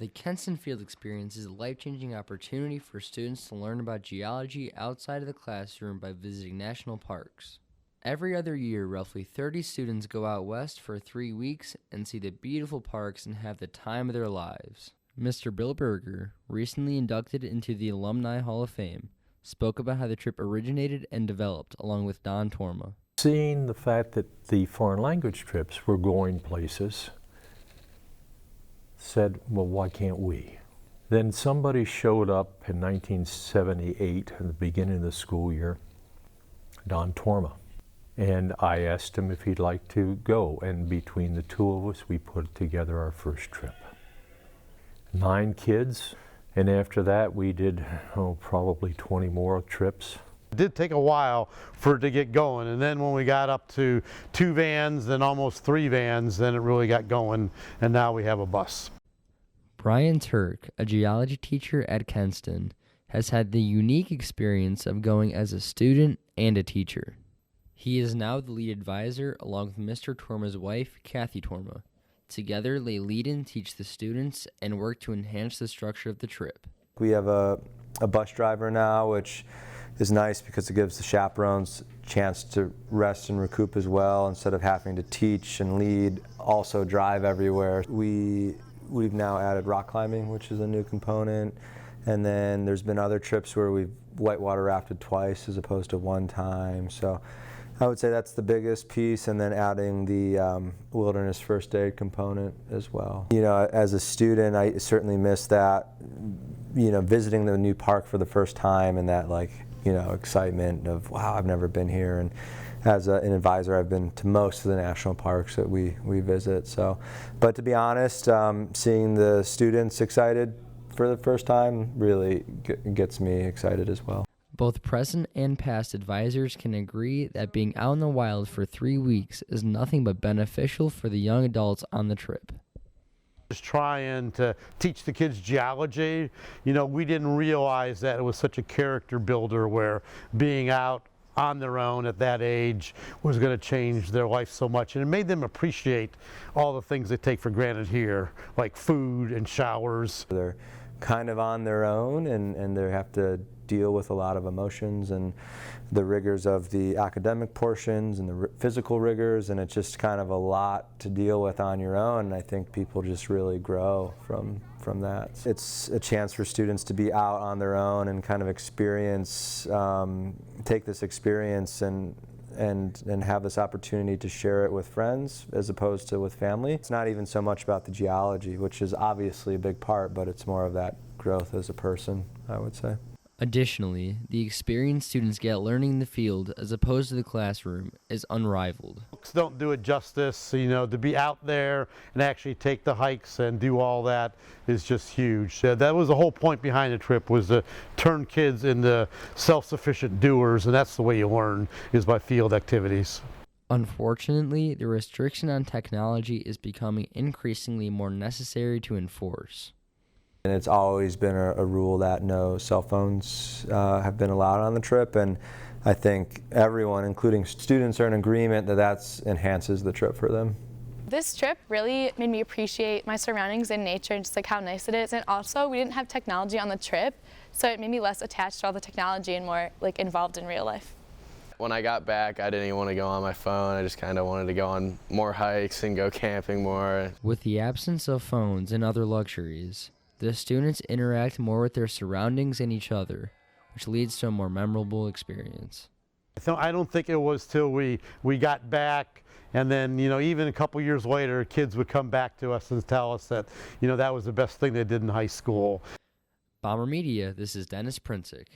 The Kenston Field Experience is a life-changing opportunity for students to learn about geology outside of the classroom by visiting national parks. Every other year, roughly 30 students go out west for 3 weeks and see the beautiful parks and have the time of their lives. Mr. Bill Berger, recently inducted into the Alumni Hall of Fame, spoke about how the trip originated and developed along with Don Torma. Seeing the fact that the foreign language trips were going places, said, well, why can't we? Then somebody showed up in 1978, at the beginning of the school year, Don Torma. And I asked him if he'd like to go, and between the two of us, we put together our first trip. 9 kids, and after that we did probably 20 more trips. It did take a while for it to get going, and then when we got up to 2 vans, then almost 3 vans, then it really got going, and now we have a bus. Brian Turk, a geology teacher at Kenston, has had the unique experience of going as a student and a teacher. He is now the lead advisor along with Mr. Torma's wife, Kathy Torma. Together, they lead and teach the students and work to enhance the structure of the trip. We have a bus driver now, which is nice because it gives the chaperones a chance to rest and recoup as well instead of having to teach and lead, also drive everywhere. We've now added rock climbing, which is a new component, and then there's been other trips where we've whitewater rafted twice as opposed to 1 time. So I would say that's the biggest piece, and then adding the wilderness first aid component as well. You know, as a student, I certainly miss that, you know, visiting the new park for the first time and that, like, you know, excitement of, wow, I've never been here. And as an advisor, I've been to most of the national parks that we visit. So, but to be honest, seeing the students excited for the first time really gets me excited as well. Both present and past advisors can agree that being out in the wild for 3 weeks is nothing but beneficial for the young adults on the trip. Just trying to teach the kids geology. You know, we didn't realize that it was such a character builder where being out on their own at that age was going to change their life so much, and it made them appreciate all the things they take for granted here, like food and showers. They're kind of on their own, and they have to deal with a lot of emotions and the rigors of the academic portions and the physical rigors, and it's just kind of a lot to deal with on your own, and I think people just really grow from that. It's a chance for students to be out on their own and kind of experience, take this experience and have this opportunity to share it with friends as opposed to with family. It's not even so much about the geology, which is obviously a big part, but it's more of that growth as a person, I would say. Additionally, the experience students get learning in the field as opposed to the classroom is unrivaled. Books don't do it justice. You know, to be out there and actually take the hikes and do all that is just huge. That was the whole point behind the trip, was to turn kids into self-sufficient doers, and that's the way you learn, is by field activities. Unfortunately, the restriction on technology is becoming increasingly more necessary to enforce. And it's always been a rule that no cell phones have been allowed on the trip, and I think everyone, including students, are in agreement that that enhances the trip for them. This trip really made me appreciate my surroundings and nature and just like how nice it is, and also we didn't have technology on the trip, so it made me less attached to all the technology and more like involved in real life. When I got back, I didn't even want to go on my phone. I just kind of wanted to go on more hikes and go camping more. With the absence of phones and other luxuries, the students interact more with their surroundings and each other, which leads to a more memorable experience. So I don't think it was till we got back, and then, you know, even a couple years later, kids would come back to us and tell us that, you know, that was the best thing they did in high school. Bomber Media, this is Dennis Princik.